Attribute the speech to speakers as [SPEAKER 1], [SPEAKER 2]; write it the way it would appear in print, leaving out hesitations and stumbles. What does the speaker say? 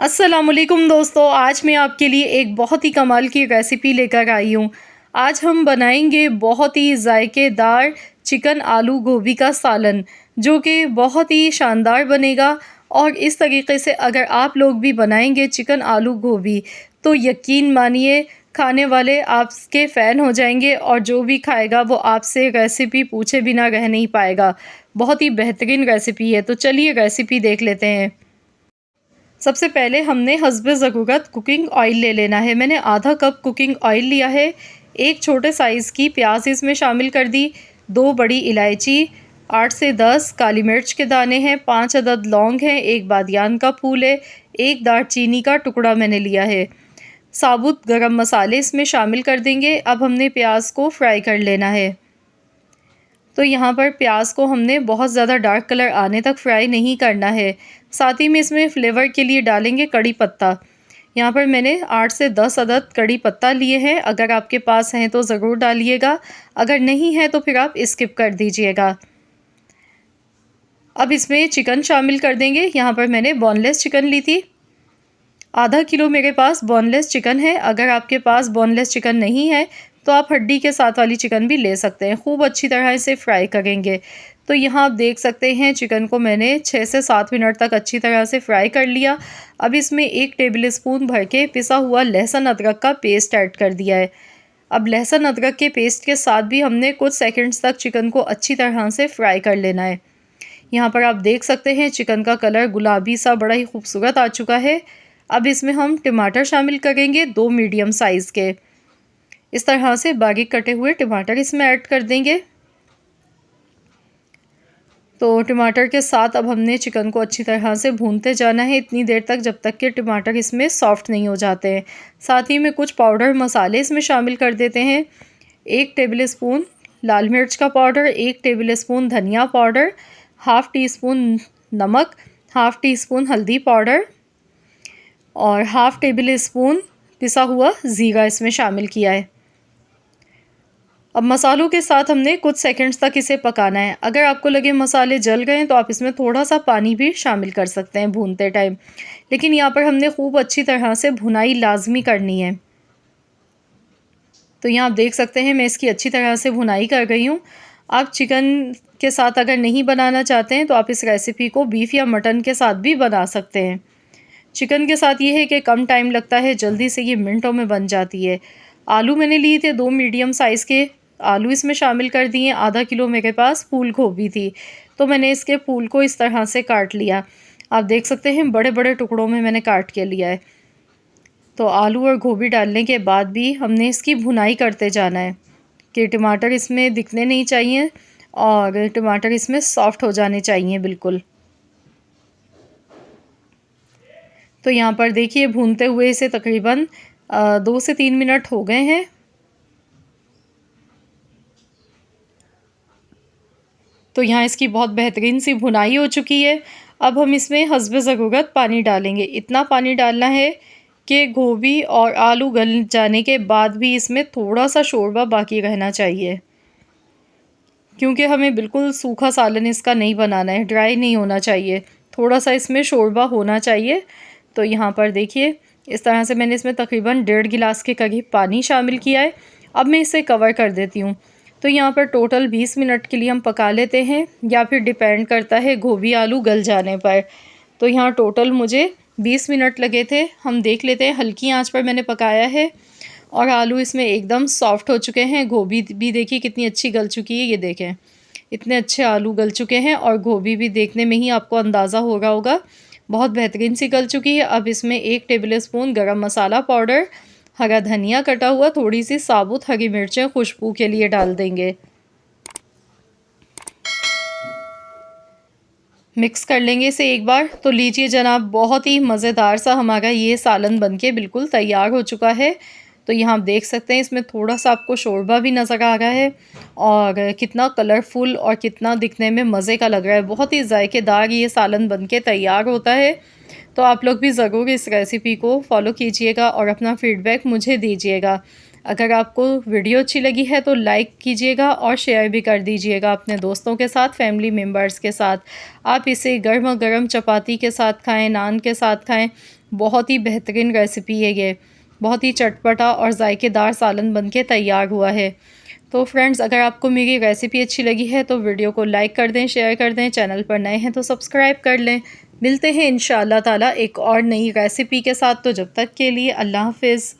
[SPEAKER 1] अस्सलामुअलैकुम दोस्तों, आज मैं आपके लिए एक बहुत ही कमाल की रेसिपी लेकर आई हूँ। आज हम बनाएंगे बहुत ही जायकेदार चिकन आलू गोभी का सालन, जो कि बहुत ही शानदार बनेगा। और इस तरीके से अगर आप लोग भी बनाएंगे चिकन आलू गोभी, तो यकीन मानिए खाने वाले आपके फ़ैन हो जाएंगे और जो भी खाएगा वो आपसे रेसिपी पूछे बिना रह नहीं पाएगा। बहुत ही बेहतरीन रेसिपी है, तो चलिए रेसिपी देख लेते हैं। सबसे पहले हमने हस्बे ज़रूरत कुकिंग ऑयल ले लेना है। मैंने आधा कप कुकिंग ऑयल लिया है। एक छोटे साइज़ की प्याज इसमें शामिल कर दी, 2 बड़ी इलायची, 8 से 10 काली मिर्च के दाने हैं, 5 अदद लौंग हैं, 1 बादियान का फूल है, 1 दालचीनी का टुकड़ा मैंने लिया है। साबुत गरम मसाले इसमें शामिल कर देंगे। अब हमने प्याज को फ्राई कर लेना है। तो यहाँ पर प्याज को हमने बहुत ज़्यादा डार्क कलर आने तक फ्राई नहीं करना है। साथ ही में इसमें फ्लेवर के लिए डालेंगे कड़ी पत्ता। यहाँ पर मैंने 8 से 10 अदद कड़ी पत्ता लिए हैं। अगर आपके पास हैं तो ज़रूर डालिएगा, अगर नहीं है तो फिर आप स्किप कर दीजिएगा। अब इसमें चिकन शामिल कर देंगे। यहाँ पर मैंने बोनलेस चिकन ली थी। आधा किलो मेरे पास बोनलेस चिकन है। अगर आपके पास बोनलेस चिकन नहीं है तो आप हड्डी के साथ वाली चिकन भी ले सकते हैं। खूब अच्छी तरह इसे फ्राई करेंगे। तो यहाँ आप देख सकते हैं चिकन को मैंने 6 से 7 मिनट तक अच्छी तरह से फ्राई कर लिया। अब इसमें 1 टेबल स्पून भर के पिसा हुआ लहसुन अदरक का पेस्ट ऐड कर दिया है। अब लहसुन अदरक के पेस्ट के साथ भी हमने कुछ सेकंड्स तक चिकन को अच्छी तरह से फ्राई कर लेना है। यहाँ पर आप देख सकते हैं चिकन का कलर गुलाबी सा बड़ा ही खूबसूरत आ चुका है। अब इसमें हम टमाटर शामिल करेंगे, 2 मीडियम साइज़ के। इस तरह से बारीक कटे हुए टमाटर इसमें ऐड कर देंगे। तो टमाटर के साथ अब हमने चिकन को अच्छी तरह से भूनते जाना है इतनी देर तक जब तक कि टमाटर इसमें सॉफ्ट नहीं हो जाते हैं। साथ ही में कुछ पाउडर मसाले इसमें शामिल कर देते हैं। 1 टेबल स्पून लाल मिर्च का पाउडर, 1 टेबल स्पून धनिया पाउडर, हाफ़ टी स्पून नमक, हाफ़ टी स्पून हल्दी पाउडर और हाफ़ टेबल स्पून पिसा हुआ ज़ीरा इसमें शामिल किया है। अब मसालों के साथ हमने कुछ सेकंड्स तक इसे पकाना है। अगर आपको लगे मसाले जल गए हैं तो आप इसमें थोड़ा सा पानी भी शामिल कर सकते हैं भूनते टाइम, लेकिन यहाँ पर हमने खूब अच्छी तरह से भुनाई लाजमी करनी है। तो यहाँ आप देख सकते हैं मैं इसकी अच्छी तरह से भुनाई कर गई हूँ। आप चिकन के साथ अगर नहीं बनाना चाहते हैं तो आप इस रेसिपी को बीफ या मटन के साथ भी बना सकते हैं। चिकन के साथ ये है कि कम टाइम लगता है, जल्दी से ये मिनटों में बन जाती है। आलू मैंने लिए थे 2 मीडियम साइज़ के आलू इसमें शामिल कर दिए। आधा किलो मेरे पास फूल गोभी थी, तो मैंने इसके फूल को इस तरह से काट लिया। आप देख सकते हैं बड़े बड़े टुकड़ों में मैंने काट के लिया है। तो आलू और गोभी डालने के बाद भी हमने इसकी भुनाई करते जाना है कि टमाटर इसमें दिखने नहीं चाहिए और टमाटर इसमें सॉफ्ट हो जाने चाहिए बिल्कुल। तो यहाँ पर देखिए भूनते हुए इसे तकरीबन 2 से 3 मिनट हो गए हैं। तो यहाँ इसकी बहुत बेहतरीन सी भुनाई हो चुकी है। अब हम इसमें हस्बे ज़रूरत पानी डालेंगे। इतना पानी डालना है कि गोभी और आलू गल जाने के बाद भी इसमें थोड़ा सा शोरबा बाकी रहना चाहिए, क्योंकि हमें बिल्कुल सूखा सालन इसका नहीं बनाना है, ड्राई नहीं होना चाहिए, थोड़ा सा इसमें शोरबा होना चाहिए। तो यहाँ पर देखिए इस तरह से मैंने इसमें तकरीबन 1.5 गिलास के करीब पानी शामिल किया है। अब मैं इसे कवर कर देती हूँ। तो यहाँ पर टोटल 20 मिनट के लिए हम पका लेते हैं, या फिर डिपेंड करता है गोभी आलू गल जाने पर। तो यहाँ टोटल मुझे 20 मिनट लगे थे। हम देख लेते हैं, हल्की आंच पर मैंने पकाया है और आलू इसमें एकदम सॉफ्ट हो चुके हैं। गोभी भी देखिए कितनी अच्छी गल चुकी है, ये देखें इतने अच्छे आलू गल चुके हैं और गोभी भी देखने में ही आपको अंदाज़ा हो रहा होगा बहुत बेहतरीन सी गल चुकी है। अब इसमें 1 टेबल स्पून गरम मसाला पाउडर, हरा धनिया कटा हुआ, थोड़ी सी साबुत हरी मिर्चें खुशबू के लिए डाल देंगे। मिक्स कर लेंगे इसे एक बार। तो लीजिए जनाब, बहुत ही मज़ेदार सा हमारा ये सालन बनके बिल्कुल तैयार हो चुका है। तो यहाँ आप देख सकते हैं इसमें थोड़ा सा आपको शोरबा भी नज़र आ रहा है और कितना कलरफुल और कितना दिखने में मज़े का लग रहा है। बहुत ही जायकेदार ये सालन बनके तैयार होता है। तो आप लोग भी ज़रूर इस रेसिपी को फॉलो कीजिएगा और अपना फ़ीडबैक मुझे दीजिएगा। अगर आपको वीडियो अच्छी लगी है तो लाइक कीजिएगा और शेयर भी कर दीजिएगा अपने दोस्तों के साथ, फैमिली मेम्बर्स के साथ। आप इसे गर्मा गर्म चपाती के साथ खाएं, नान के साथ खाएं, बहुत ही बेहतरीन रेसिपी है ये। बहुत ही चटपटा और जायकेदार सालन बनके तैयार हुआ है। तो फ्रेंड्स, अगर आपको मेरी रेसिपी अच्छी लगी है तो वीडियो को लाइक कर दें, शेयर कर दें। चैनल पर नए हैं तो सब्सक्राइब कर लें। मिलते हैं इंशाअल्लाह ताला एक और नई रेसिपी के साथ। तो जब तक के लिए अल्लाह हाफ़िज़।